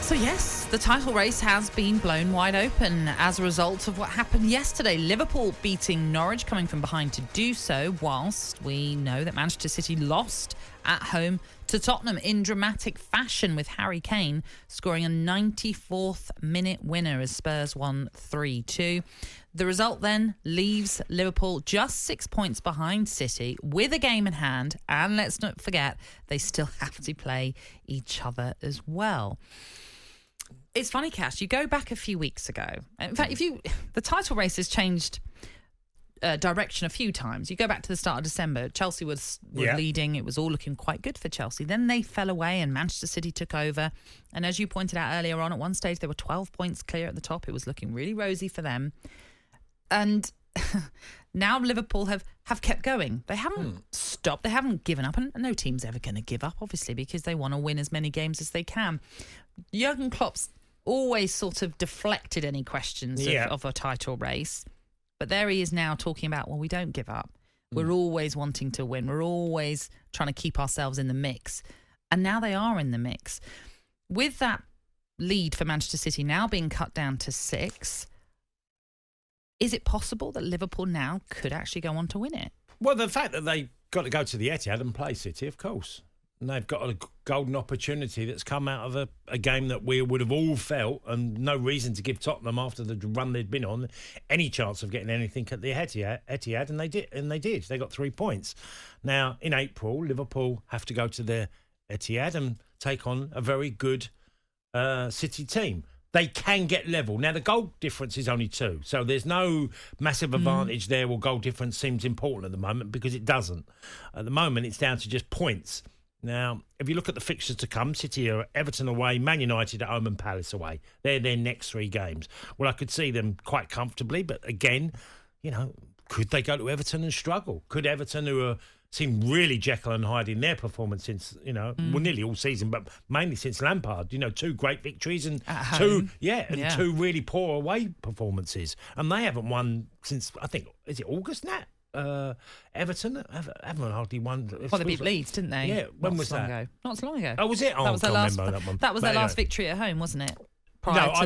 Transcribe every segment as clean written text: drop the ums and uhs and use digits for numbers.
So yes, the title race has been blown wide open as a result of what happened yesterday. Liverpool beating Norwich, coming from behind to do so, whilst we know that Manchester City lost at home to Tottenham in dramatic fashion, with Harry Kane scoring a 94th minute winner as Spurs won 3-2. The result then leaves Liverpool just 6 points behind City with a game in hand, and let's not forget they still have to play each other as well. It's funny, Cash, you go back a few weeks ago. In fact, the title race has changed direction a few times. You go back to the start of December, Chelsea were leading. It was all looking quite good for Chelsea. Then they fell away and Manchester City took over. And as you pointed out earlier on, at one stage they were 12 points clear at the top. It was looking really rosy for them. And now Liverpool have kept going. They haven't stopped. They haven't given up. And no team's ever going to give up, obviously, because they want to win as many games as they can. Jurgen Klopp's always sort of deflected any questions of a title race. But there he is now talking about, well, we don't give up. We're always wanting to win. We're always trying to keep ourselves in the mix. And now they are in the mix. With that lead for Manchester City now being cut down to 6, is it possible that Liverpool now could actually go on to win it? Well, the fact that they got to go to the Etihad and play City, of course. And they've got a golden opportunity that's come out of a game that we would have all felt, and no reason to give Tottenham, after the run they'd been on, any chance of getting anything at the Etihad, and they did. They got 3 points. Now, in April, Liverpool have to go to their Etihad and take on a very good City team. They can get level. Now, the goal difference is only 2, so there's no massive advantage there, or goal difference seems important at the moment, because it doesn't. At the moment, it's down to just points. Now, if you look at the fixtures to come, City are Everton away, Man United at home and Palace away. They're their next 3 games. Well, I could see them quite comfortably, but again, could they go to Everton and struggle? Could Everton, who seem really Jekyll and Hyde in their performance since, nearly all season, but mainly since Lampard, 2 great victories and two really poor away performances. And they haven't won since, I think, is it August now? Everton haven't hardly won. Well, they beat Leeds, didn't they? Yeah, when was that? Not so long ago. Oh, was it? I can't remember that one. That was their last victory at home, wasn't it? I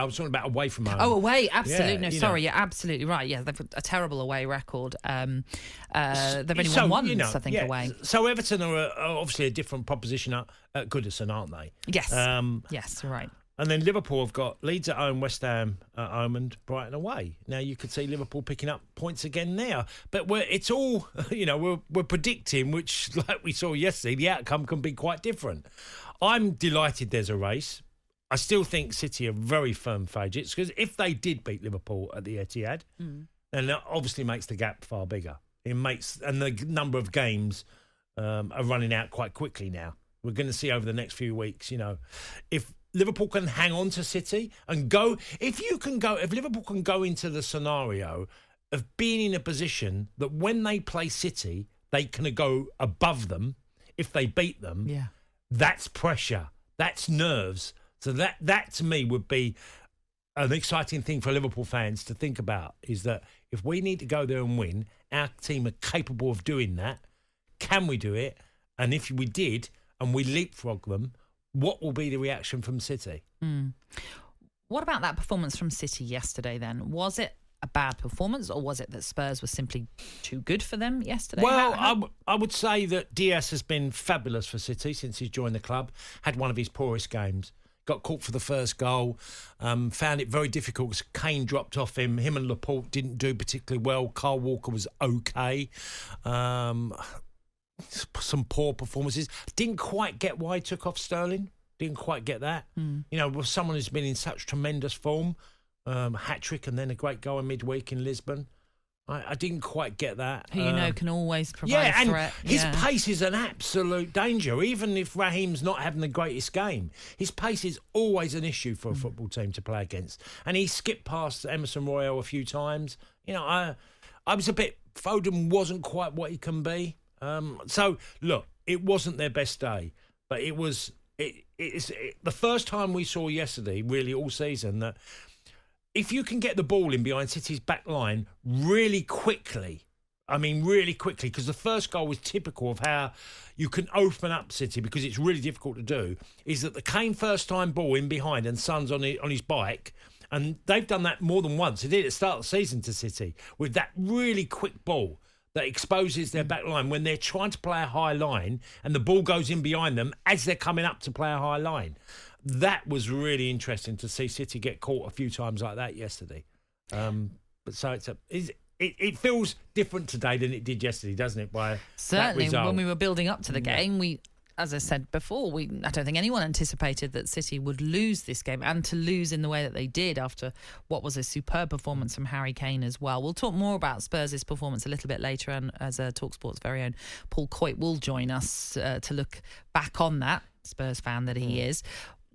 was talking about away from home. Oh, away, absolutely. You're absolutely right. Yeah, they've got a terrible away record. They've only won once, I think, away. So Everton are obviously a different proposition at Goodison, aren't they? Yes. Yes, right. And then Liverpool have got Leeds at home, West Ham at home and Brighton away. Now, you could see Liverpool picking up points again there. But it's all, we're predicting, which, like we saw yesterday, the outcome can be quite different. I'm delighted there's a race. I still think City are very firm favourites, because if they did beat Liverpool at the Etihad, then that obviously makes the gap far bigger. And the number of games are running out quite quickly now. We're going to see over the next few weeks, if Liverpool can hang on to City and go. If Liverpool can go into the scenario of being in a position that when they play City, they can go above them if they beat them, that's pressure, that's nerves. So that to me would be an exciting thing for Liverpool fans to think about, is that if we need to go there and win, our team are capable of doing that. Can we do it? And if we did and we leapfrog them, what will be the reaction from City? What about that performance from City yesterday then? Was it a bad performance, or was it that Spurs were simply too good for them yesterday? Well, I would say that Diaz has been fabulous for City since he's joined the club. Had one of his poorest games. Got caught for the first goal. Found it very difficult because Kane dropped off him. Him and Laporte didn't do particularly well. Kyle Walker was okay. Some poor performances. Didn't quite get why he took off Sterling. Didn't quite get that. With someone who's been in such tremendous form, hat-trick and then a great goal in midweek in Lisbon. I didn't quite get that. Who can always provide a threat. His pace is an absolute danger. Even if Raheem's not having the greatest game, his pace is always an issue for a football team to play against. And he skipped past Emerson Royale a few times. I was a bit... Foden wasn't quite what he can be. So, look, it wasn't their best day, but it was... It's the first time we saw yesterday, really all season, that if you can get the ball in behind City's back line really quickly I mean, really quickly, because the first goal was typical of how you can open up City, because it's really difficult to do, is that the Kane first-time ball in behind and Son's on his bike, and they've done that more than once. They did it at the start of the season to City, with that really quick ball that exposes their back line when they're trying to play a high line and the ball goes in behind them as they're coming up to play a high line. That was really interesting to see City get caught a few times like that yesterday. But so it feels different today than it did yesterday, doesn't it? By certainly, that result. when we were building up to the game, as I said before, I don't think anyone anticipated that City would lose this game, and to lose in the way that they did after what was a superb performance from Harry Kane as well. We'll talk more about Spurs' performance a little bit later, and as talkSPORT's very own Paul Coyte will join us to look back on that, Spurs fan that he is.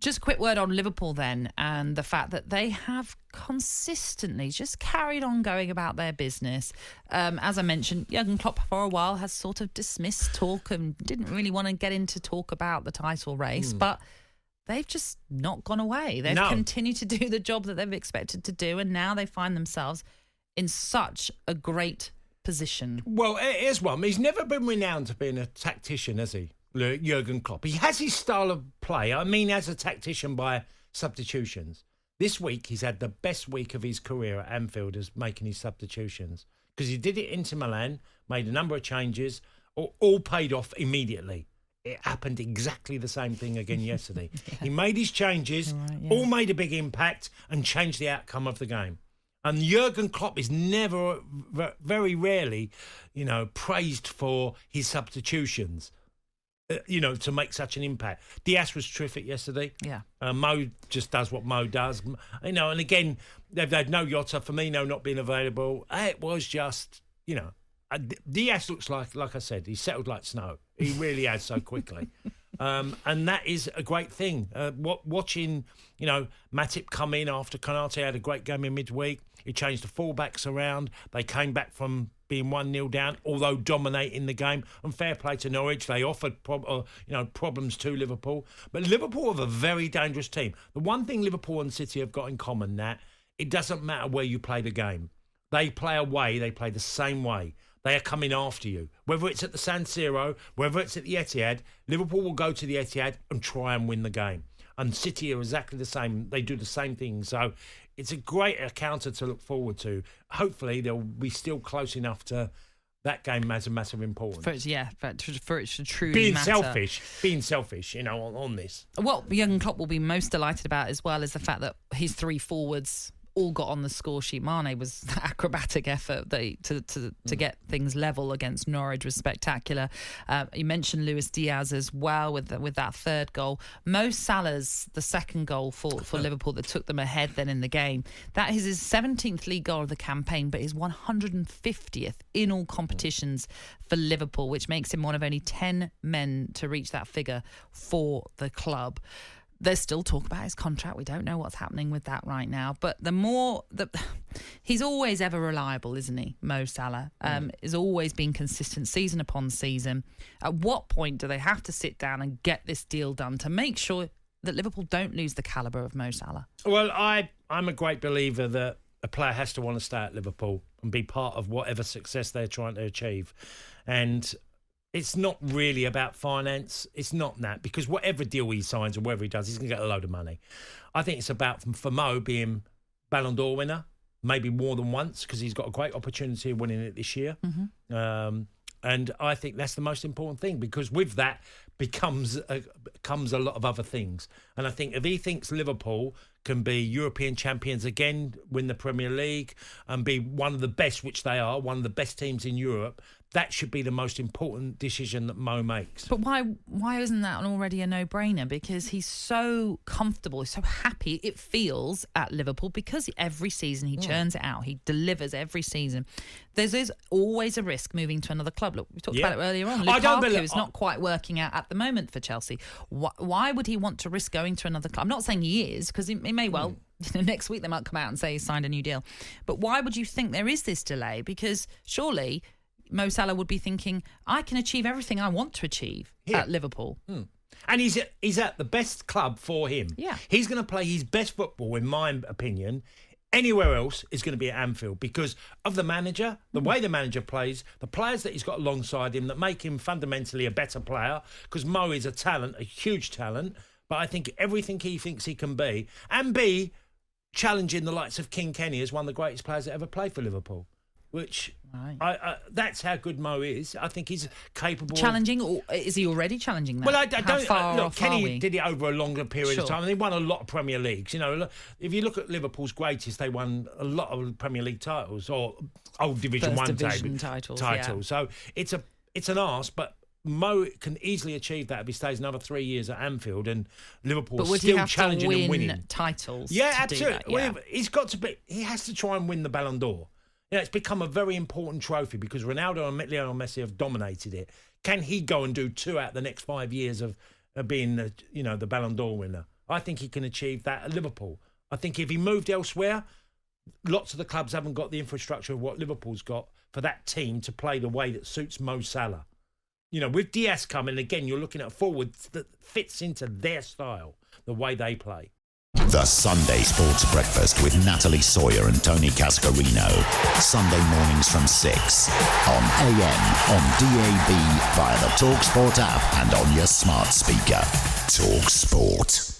Just a quick word on Liverpool then, and the fact that they have consistently just carried on going about their business. As I mentioned, Jurgen Klopp for a while has sort of dismissed talk and didn't really want to get into talk about the title race, but they've just not gone away. They've continued to do the job that they've expected to do, and now they find themselves in such a great position. Well, here's one. He's never been renowned for being a tactician, has he? Jurgen Klopp. He has his style of play. I mean, as a tactician by substitutions. This week, he's had the best week of his career at Anfield as making his substitutions, because he did it into Milan, made a number of changes, all paid off immediately. It happened exactly the same thing again yesterday. He made his changes, all made a big impact, and changed the outcome of the game. And Jurgen Klopp is never, very rarely, praised for his substitutions. To make such an impact. Diaz was terrific yesterday. Yeah. Mo just does what Mo does. And again, they've had no Jota, Firmino not being available. It was just, Diaz looks like I said, he's settled like snow. He really has so quickly. And that is a great thing. Watching, Matip come in after Koyte had a great game in midweek. He changed the fullbacks around. They came back from being 1-0 down, although dominating the game. And fair play to Norwich. They offered problems to Liverpool. But Liverpool are a very dangerous team. The one thing Liverpool and City have got in common, that it doesn't matter where you play the game. They play away. They play the same way. They are coming after you. Whether it's at the San Siro, whether it's at the Etihad, Liverpool will go to the Etihad and try and win the game. And City are exactly the same. They do the same thing. So it's a great encounter to look forward to. Hopefully, they'll be still close enough to that game as a massive importance. For it to truly matter. Being selfish, on this. What Jurgen Klopp will be most delighted about as well is the fact that his three forwards all got on the score sheet. Mane was the acrobatic effort to get things level against Norwich was spectacular. You mentioned Luis Diaz as well with that third goal. Mo Salah's the second goal for Liverpool that took them ahead then in the game. That is his 17th league goal of the campaign, but his 150th in all competitions for Liverpool, which makes him one of only 10 men to reach that figure for the club. There's still talk about his contract. We don't know what's happening with that right now. But he's always ever reliable, isn't he? Mo Salah has always been consistent season upon season. At what point do they have to sit down and get this deal done to make sure that Liverpool don't lose the calibre of Mo Salah? Well, I'm a great believer that a player has to want to stay at Liverpool and be part of whatever success they're trying to achieve. And it's not really about finance. It's not that, because whatever deal he signs or whatever he does, he's going to get a load of money. I think it's about, for Mo, being Ballon d'Or winner, maybe more than once, because he's got a great opportunity of winning it this year. And I think that's the most important thing, because with that comes a lot of other things. And I think if he thinks Liverpool can be European champions again, win the Premier League, and be one of the best, which they are, one of the best teams in Europe, that should be the most important decision that Mo makes. But why isn't that already a no-brainer? Because he's so comfortable, he's so happy, it feels, at Liverpool, because every season he churns it out, he delivers every season. There's always a risk moving to another club. Look, we talked about it earlier on. Lukaku is not quite working out at the moment for Chelsea. Why would he want to risk going to another club? I'm not saying he is, because he may well... next week they might come out and say he's signed a new deal. But why would you think there is this delay? Because surely Mo Salah would be thinking, I can achieve everything I want to achieve at Liverpool. And he's at the best club for him. Yeah. He's going to play his best football, in my opinion, anywhere else is going to be at Anfield because of the manager, the way the manager plays, the players that he's got alongside him that make him fundamentally a better player, because Mo is a talent, a huge talent, but I think everything he thinks he can be, and B, challenging the likes of King Kenny as one of the greatest players that ever played for Liverpool. Which, that's how good Mo is. I think he's capable challenging, or is he already challenging that? Well, I don't. Look, Kenny we? did it over a longer period of time, and they won a lot of Premier Leagues. You know, if you look at Liverpool's greatest, they won a lot of Premier League titles or old Division First 1 division titles. Yeah. So it's an arse, but Mo can easily achieve that if he stays another 3 years at Anfield, and Liverpool still challenging and winning titles. Yeah, absolutely. Do that, Well, he's got to be. He has to try and win the Ballon d'Or. Yeah, it's become a very important trophy because Ronaldo and Lionel Messi have dominated it. Can he go and do 2 out of the next 5 years of being the Ballon d'Or winner? I think he can achieve that at Liverpool. I think if he moved elsewhere, lots of the clubs haven't got the infrastructure of what Liverpool's got for that team to play the way that suits Mo Salah. You know, with Diaz coming, again, you're looking at a forward that fits into their style, the way they play. The Sunday Sports Breakfast with Natalie Sawyer and Tony Cascarino. Sunday mornings from 6 on AM, on DAB, via the talkSPORT app and on your smart speaker. talkSPORT.